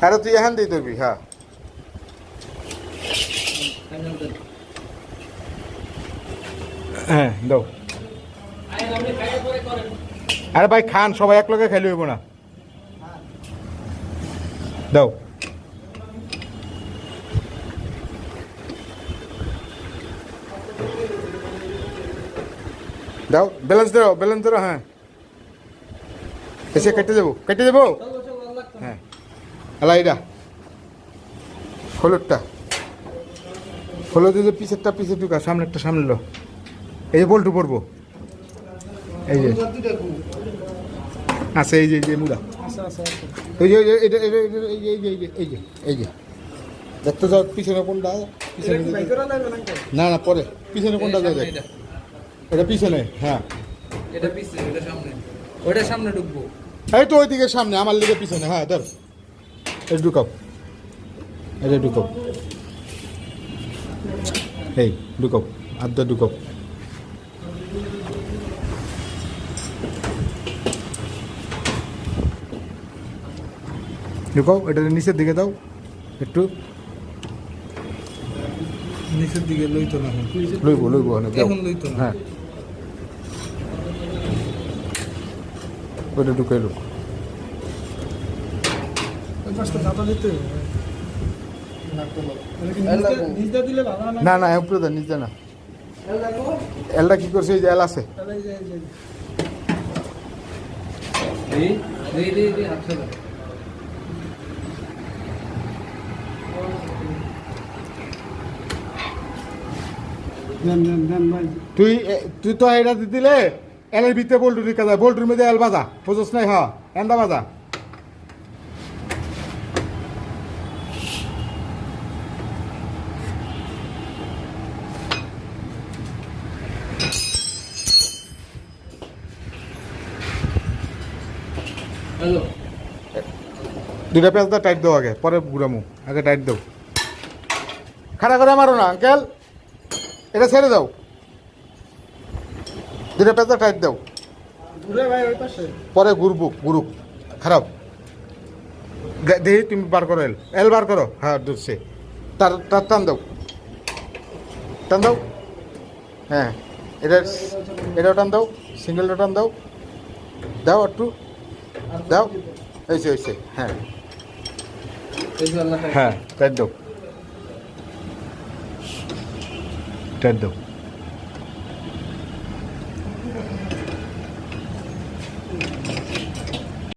আরে তুই এখান দিয়ে ধরবি, হ্যাঁ। হ্যাঁ দাও। আরে ভাই খান, সবাই এক লগে খাইলে হইব না। দাও। দাও, ব্যালেন্স ধরো, ব্যালেন্স ধরো, হ্যাঁ। এসে কেটে যাবো, কেটে যাবো, হ্যাঁ। আলাইডা হলুদটা, হলুদের যে পিছেরটা পিছে ঢুকা, সামনেরটা সামনে লো। এই যে বল্টু পড়বো, এই যে আছে, এই যে এই যে মুড়া, এই যে এটা এটা এই যে এই যে এই যে এই যে দেখতে যাও পিছনে কোনটা, পিছনে না না পরে পিছনে কোনটা যায়, দেখ এটা পিছনে, হ্যাঁ এটা পিছনে, এটা সামনে, ওইটা সামনে ঢুকবো। এই তো ওইদিকে সামনে, আমার দিকে পিছনে, হ্যাঁ ধর এটা ঢুকাও, এটা ঢুকাও, এই ঢুকাও, আধা ঢুকাও। ঢুকাও, এটা নিচের দিকে দাও একটু, নিচের দিকে লইতো না, লইবো লইবো এখন লইতো না। হ্যাঁ ওইটা ঢুকাই লো। না না উপরে দা, নিচে না। এলটা কি করছে, এই যে এল আছে, তুই তুই তো এটা দিলে এলের ভিতরে বল্টু ঢুকা যায়, বল্টুর মধ্যে এল বাজা বুঝছ নাই, হ্যাঁ এন্দা বাজা। হ্যালো, দুটা পেঁয়াজটা টাইট দাও আগে, পরে ঘুরামু, আগে টাইট দাও। খাড়া করে মারো না আঙ্কেল, এটা ছেড়ে দাও, দুটা পেঁয়াজটা টাইট দাও, পরে ঘুরবো ঘুরুক, খারাপ দেখি তুমি বার করো, এল এল বার করো, হ্যাঁ ধরছে, তার তার টান দাও, টান দাও, হ্যাঁ এটা এটাও টান দাও, সিঙ্গেলটা টান দাও, দাও একটু দাও, হয়েছে হয়েছে, হ্যাঁ হ্যাঁ টাইট দাও, টাইট দাও।